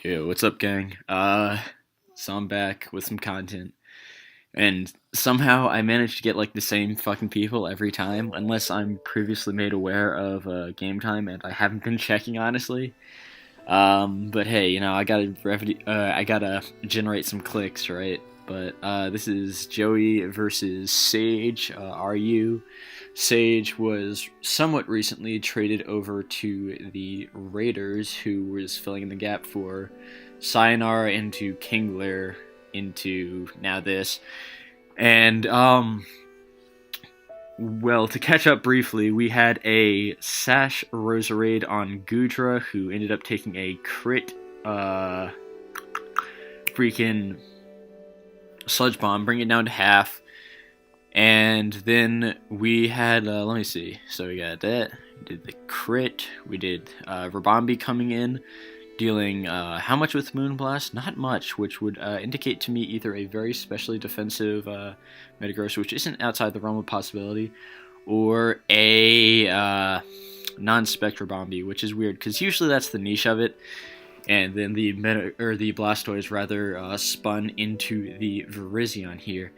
Yo, what's up, gang? So I'm back with some content, and somehow I managed to get like the same fucking people every time, unless I'm previously made aware of game time, and I haven't been checking honestly. But hey, I gotta generate some clicks, right? But this is Joey versus Sage. RU. Sage was somewhat recently traded over to the Raiders, who was filling in the gap for Sayonara into Kingler into now this. And well, to catch up briefly, we had a Sash Roserade on Gudra, who ended up taking a crit freaking Sludge Bomb, bring it down to half. And then we had, let me see, so we got that, we did the crit, we did Rabambi coming in, dealing how much with Moonblast? Not much, which would indicate to me either a very specially defensive Metagross, which isn't outside the realm of possibility, or a non-spec Rabambi, which is weird, because usually that's the niche of it. And then the the Blastoise rather spun into the Virizion here.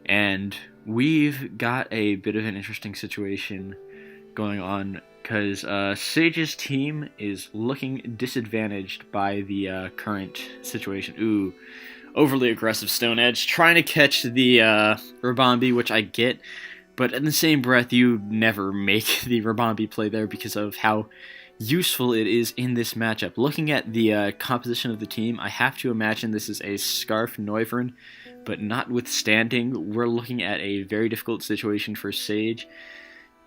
And we've got a bit of an interesting situation going on because Sage's team is looking disadvantaged by the current situation. Ooh, overly aggressive Stone Edge, trying to catch the Rabambi, which I get, but in the same breath, you never make the Rabambi play there because of how useful it is in this matchup. Looking at the composition of the team, I have to imagine this is a Scarf Noivern, but notwithstanding, we're looking at a very difficult situation for Sage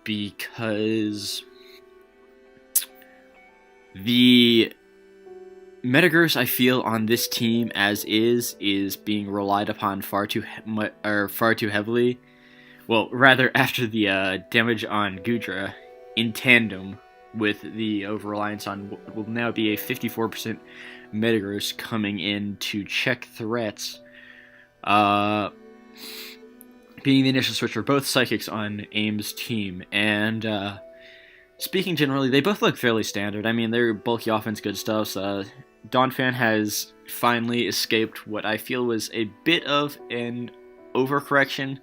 because the Metagross I feel on this team as is being relied upon far too heavily. Well, rather after the damage on Gudra in tandem with the over-reliance on what will now be a 54% Metagross coming in to check threats. Being the initial switch for both Psychics on AIM's team, and speaking generally, they both look fairly standard. I mean, they're bulky offense, good stuff. So Donphan has finally escaped what I feel was a bit of an overcorrection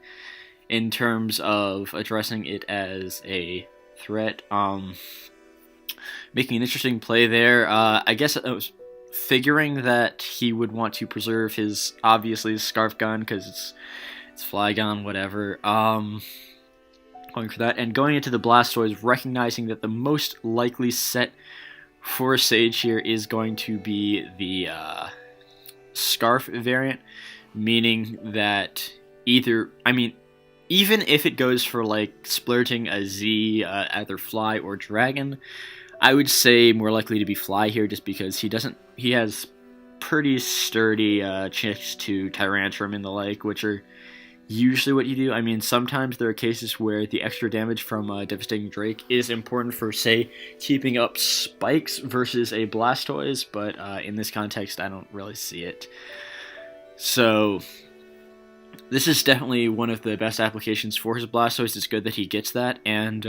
in terms of addressing it as a threat. Making an interesting play there. I guess I was figuring that he would want to preserve his, obviously, Scarf Gun, because it's Flygon, whatever. Going for that, and going into the Blastoise, recognizing that the most likely set for Sage here is going to be the Scarf variant, meaning that even if it goes for, like, splurting a Z, either Fly or Dragon, I would say more likely to be Fly here, just because he has pretty sturdy checks to Tyrantrum and the like, which are usually what you do. I mean, sometimes there are cases where the extra damage from Devastating Drake is important for, say, keeping up spikes versus a Blastoise, but in this context, I don't really see it. So this is definitely one of the best applications for his Blastoise. It's good that he gets that, and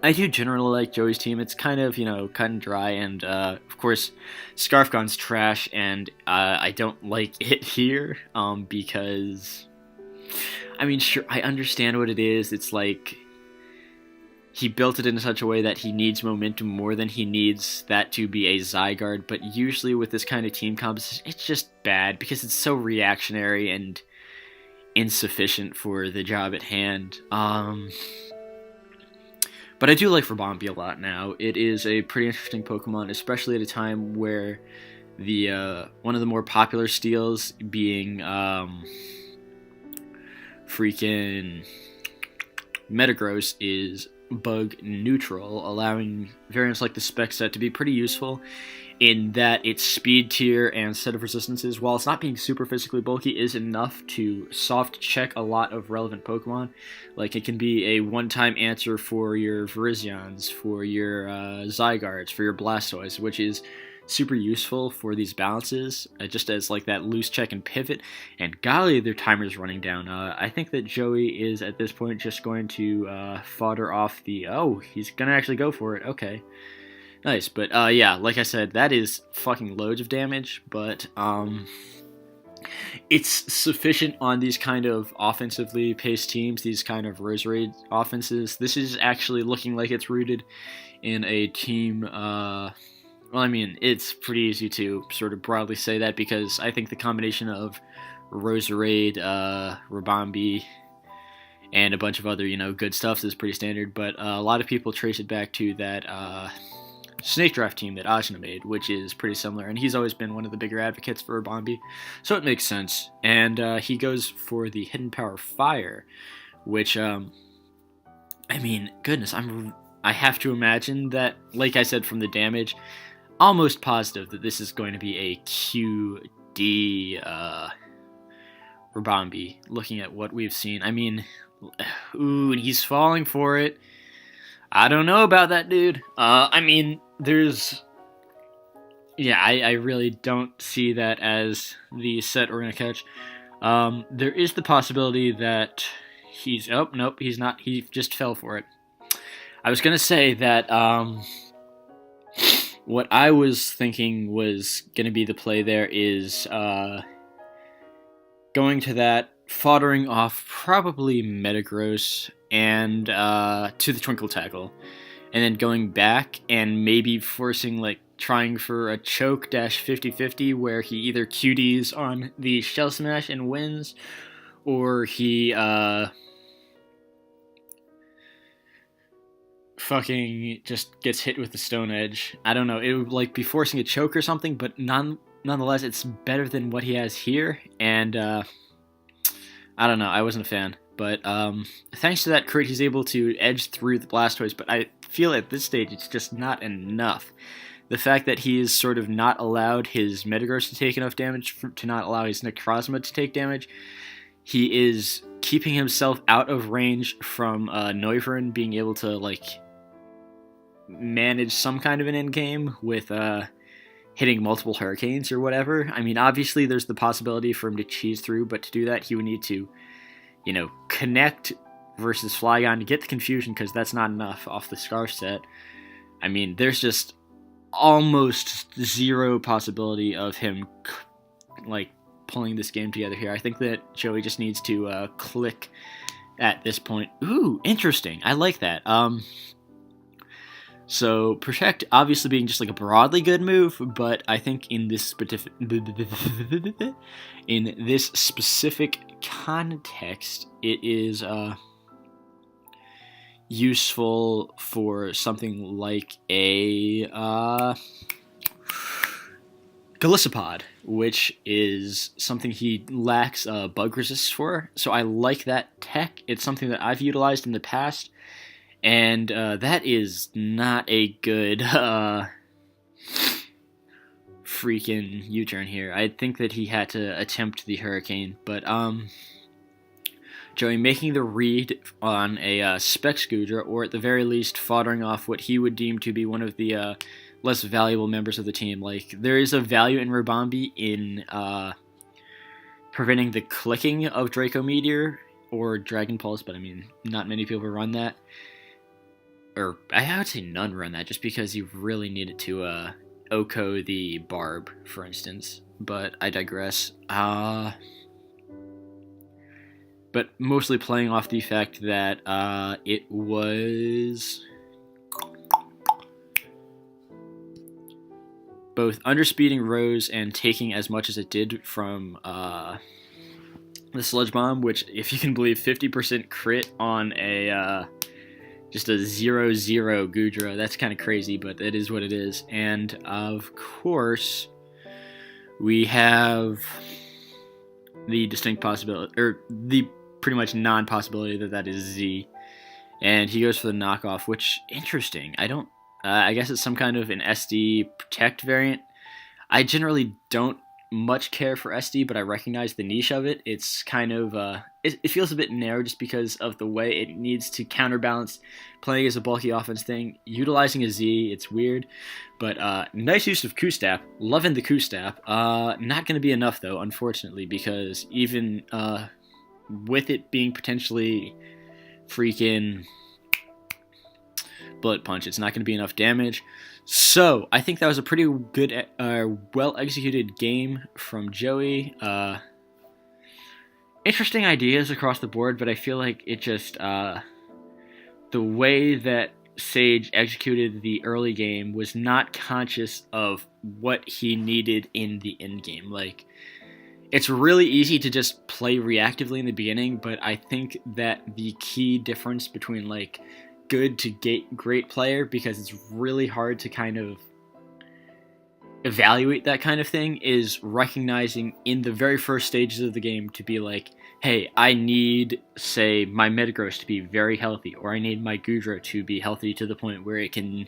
I do generally like Joey's team. It's kind of, cut and dry, and of course, Scarf Gun's trash, and I don't like it here, because, I mean, sure, I understand what it is. It's like, he built it in such a way that he needs momentum more than he needs that to be a Zygarde, but usually with this kind of team composition, it's just bad, because it's so reactionary and insufficient for the job at hand. But I do like Rabambi a lot now. It is a pretty interesting Pokemon, especially at a time where the one of the more popular steals being freaking Metagross is bug neutral, allowing variants like the Spec Set to be pretty useful in that its speed tier and set of resistances, while it's not being super physically bulky, is enough to soft check a lot of relevant Pokemon. Like, it can be a one-time answer for your Virizions, for your Zygardes, for your Blastoise, which is super useful for these balances, just as like that loose check and pivot. And golly, their timer's running down. I think that Joey is at this point just going to fodder off the, oh, he's gonna actually go for it, okay. Nice, but yeah, like I said, that is fucking loads of damage, but it's sufficient on these kind of offensively paced teams, these kind of rosary offenses. This is actually looking like it's rooted in a team. Well, I mean, it's pretty easy to sort of broadly say that because I think the combination of Roserade, Rabambi, and a bunch of other, good stuff is pretty standard. But a lot of people trace it back to that Snake Draft team that Ajna made, which is pretty similar. And he's always been one of the bigger advocates for Rabambi, so it makes sense. And he goes for the Hidden Power Fire, which, I mean, goodness, I have to imagine that, like I said from the damage, almost positive that this is going to be a QD Rabambi, looking at what we've seen. I mean, ooh, and he's falling for it. I don't know about that, dude. I mean, I really don't see that as the set we're going to catch. There is the possibility that nope, he's not. He just fell for it. I was going to say that, what I was thinking was going to be the play there is going to that, foddering off probably Metagross and to the Twinkle Tackle, and then going back and maybe forcing, trying for a choke dash 50-50 where he either QDs on the Shell Smash and wins, or he fucking just gets hit with the Stone Edge. I don't know. It would be forcing a choke or something, but nonetheless, it's better than what he has here. And I don't know. I wasn't a fan, but thanks to that crit, he's able to edge through the Blastoise. But I feel at this stage it's just not enough. The fact that he is sort of not allowed his Metagross to take enough damage to not allow his Necrozma to take damage. He is keeping himself out of range from Noivern being able to manage some kind of an end game with hitting multiple hurricanes or whatever. I mean, obviously there's the possibility for him to cheese through, but to do that he would need to, connect versus Flygon to get the confusion, because that's not enough off the Scarf set. I mean, there's just almost zero possibility of him pulling this game together here. I think that Joey just needs to click at this point. Ooh, interesting. I like that. So Protect obviously being just a broadly good move, but I think in this specific context, it is useful for something like a Golisopod, which is something he lacks bug resist for. So I like that tech. It's something that I've utilized in the past. And that is not a good freaking U-turn here. I think that he had to attempt the Hurricane, but Joey making the read on a Specs Goodra, or at the very least foddering off what he would deem to be one of the less valuable members of the team. There is a value in Rabambi in preventing the clicking of Draco Meteor or Dragon Pulse, but I mean, not many people run that. Or I would say none run that, just because you really needed to Oko the Barb, for instance. But I digress. But mostly playing off the fact that it was both underspeeding Rose and taking as much as it did from the Sludge Bomb, which, if you can believe, 50% crit on a just a 0-0 Goodra. That's kind of crazy, but it is what it is. And, of course, we have the distinct possibility, or the pretty much non-possibility that is Z. And he goes for the knockoff, which, interesting. I guess it's some kind of an SD Protect variant. I generally don't much care for SD, but I recognize the niche of it. It's kind of it feels a bit narrow just because of the way it needs to counterbalance playing as a bulky offense thing, utilizing a Z. It's weird, but nice use of Q-Stap. Loving the Q-Stap. Not going to be enough though, unfortunately, because even with it being potentially freaking bullet punch. It's not going to be enough damage. So I think that was a pretty good, well executed game from Joey. Interesting ideas across the board, but I feel like it just the way that Sage executed the early game was not conscious of what he needed in the end game. Like, it's really easy to just play reactively in the beginning, but I think that the key difference between like good to great player, because it's really hard to kind of evaluate that kind of thing, is recognizing in the very first stages of the game to be like, hey, I need, say, my Metagross to be very healthy, or I need my Goodra to be healthy to the point where it can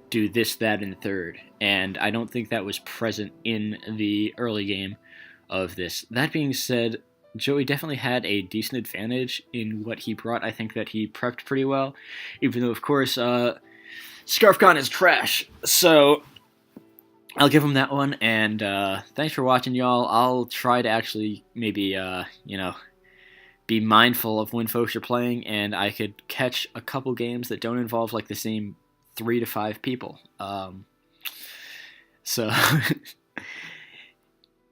do this, that, and third. And I don't think that was present in the early game of this. That being said, Joey definitely had a decent advantage in what he brought. I think that he prepped pretty well, even though, of course, Scarfcon is trash. So I'll give him that one, and thanks for watching, y'all. I'll try to actually maybe, be mindful of when folks are playing, and I could catch a couple games that don't involve like the same 3 to 5 people. So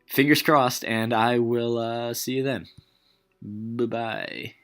fingers crossed, and I will see you then. Bye-bye.